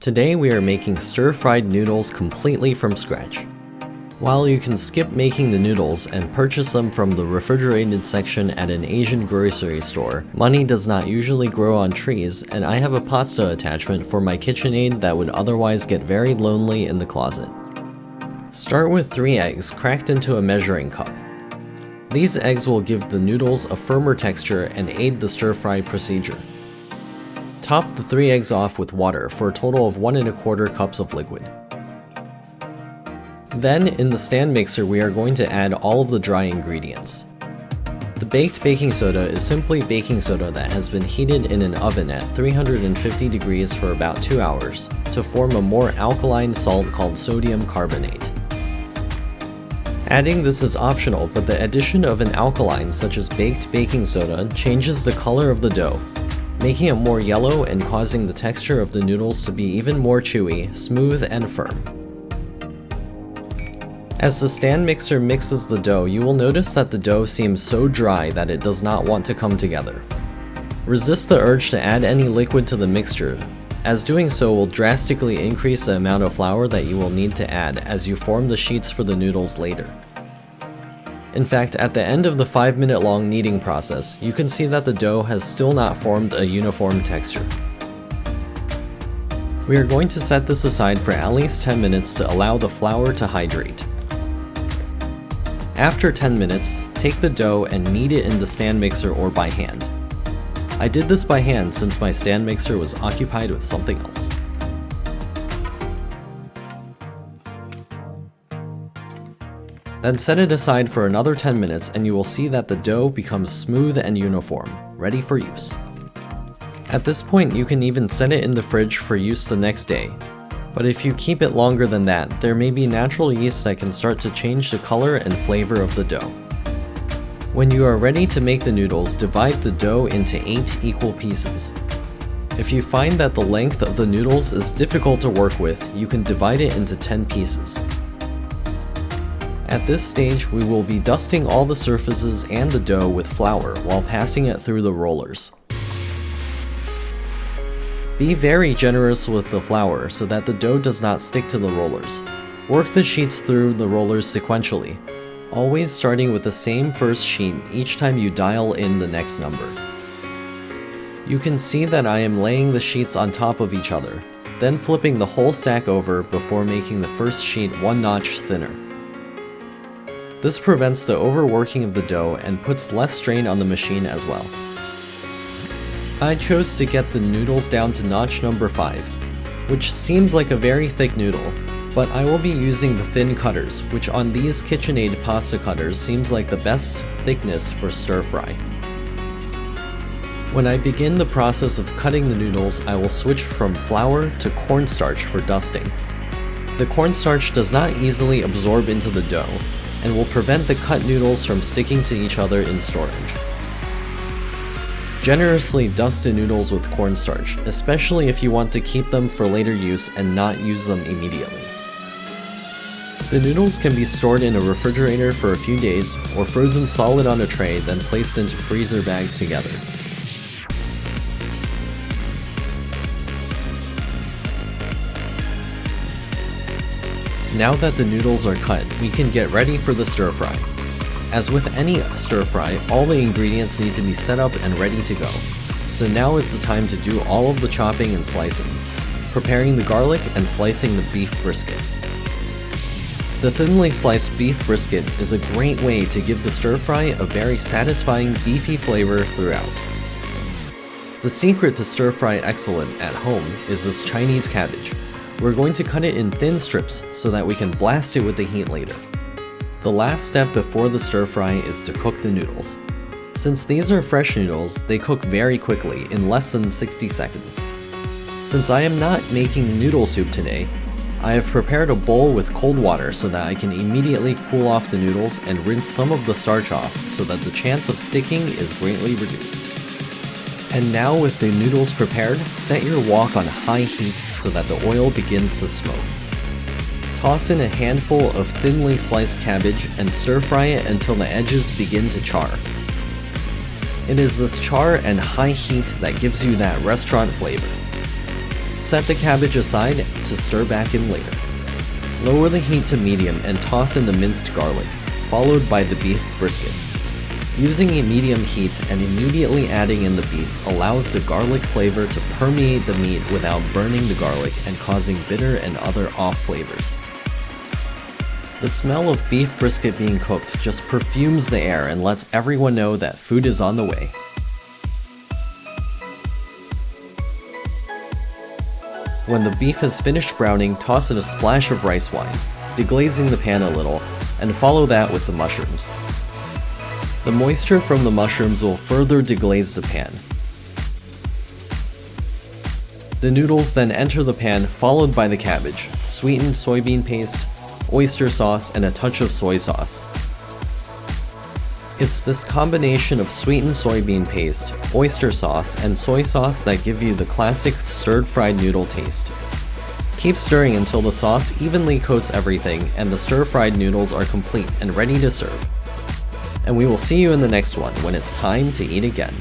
Today we are making stir-fried noodles completely from scratch. While you can skip making the noodles and purchase them from the refrigerated section at an Asian grocery store, money does not usually grow on trees, and I have a pasta attachment for my KitchenAid that would otherwise get very lonely in the closet. Start with 3 eggs cracked into a measuring cup. These eggs will give the noodles a firmer texture and aid the stir-fry procedure. Top the 3 eggs off with water for a total of 1 1/4 cups of liquid. Then, in the stand mixer, we are going to add all of the dry ingredients. The baked baking soda is simply baking soda that has been heated in an oven at 350 degrees for about 2 hours to form a more alkaline salt called sodium carbonate. Adding this is optional, but the addition of an alkaline such as baked baking soda changes the color of the dough, making it more yellow and causing the texture of the noodles to be even more chewy, smooth, and firm. As the stand mixer mixes the dough, you will notice that the dough seems so dry that it does not want to come together. Resist the urge to add any liquid to the mixture, as doing so will drastically increase the amount of flour that you will need to add as you form the sheets for the noodles later. In fact, at the end of the 5-minute long kneading process, you can see that the dough has still not formed a uniform texture. We are going to set this aside for at least 10 minutes to allow the flour to hydrate. After 10 minutes, take the dough and knead it in the stand mixer or by hand. I did this by hand since my stand mixer was occupied with something else. Then set it aside for another 10 minutes and you will see that the dough becomes smooth and uniform, ready for use. At this point, you can even set it in the fridge for use the next day. But if you keep it longer than that, there may be natural yeast that can start to change the color and flavor of the dough. When you are ready to make the noodles, divide the dough into 8 equal pieces. If you find that the length of the noodles is difficult to work with, you can divide it into 10 pieces. At this stage, we will be dusting all the surfaces and the dough with flour while passing it through the rollers. Be very generous with the flour so that the dough does not stick to the rollers. Work the sheets through the rollers sequentially, always starting with the same first sheet each time you dial in the next number. You can see that I am laying the sheets on top of each other, then flipping the whole stack over before making the first sheet 1 notch thinner. This prevents the overworking of the dough and puts less strain on the machine as well. I chose to get the noodles down to notch number 5, which seems like a very thick noodle, but I will be using the thin cutters, which on these KitchenAid pasta cutters seems like the best thickness for stir fry. When I begin the process of cutting the noodles, I will switch from flour to cornstarch for dusting. The cornstarch does not easily absorb into the dough, and will prevent the cut noodles from sticking to each other in storage. Generously dust the noodles with cornstarch, especially if you want to keep them for later use and not use them immediately. The noodles can be stored in a refrigerator for a few days or frozen solid on a tray, then placed into freezer bags together. Now that the noodles are cut, we can get ready for the stir fry. As with any stir fry, all the ingredients need to be set up and ready to go. So now is the time to do all of the chopping and slicing, preparing the garlic and slicing the beef brisket. The thinly sliced beef brisket is a great way to give the stir fry a very satisfying beefy flavor throughout. The secret to stir fry excellent at home is this Chinese cabbage. We're going to cut it in thin strips so that we can blast it with the heat later. The last step before the stir fry is to cook the noodles. Since these are fresh noodles, they cook very quickly in less than 60 seconds. Since I am not making noodle soup today, I have prepared a bowl with cold water so that I can immediately cool off the noodles and rinse some of the starch off so that the chance of sticking is greatly reduced. And now with the noodles prepared, set your wok on high heat so that the oil begins to smoke. Toss in a handful of thinly sliced cabbage and stir fry it until the edges begin to char. It is this char and high heat that gives you that restaurant flavor. Set the cabbage aside to stir back in later. Lower the heat to medium and toss in the minced garlic, followed by the beef brisket. Using a medium heat and immediately adding in the beef allows the garlic flavor to permeate the meat without burning the garlic and causing bitter and other off flavors. The smell of beef brisket being cooked just perfumes the air and lets everyone know that food is on the way. When the beef has finished browning, toss in a splash of rice wine, deglazing the pan a little, and follow that with the mushrooms. The moisture from the mushrooms will further deglaze the pan. The noodles then enter the pan, followed by the cabbage, sweetened soybean paste, oyster sauce, and a touch of soy sauce. It's this combination of sweetened soybean paste, oyster sauce, and soy sauce that give you the classic stir-fried noodle taste. Keep stirring until the sauce evenly coats everything and the stir-fried noodles are complete and ready to serve. And we will see you in the next one when it's time to eat again.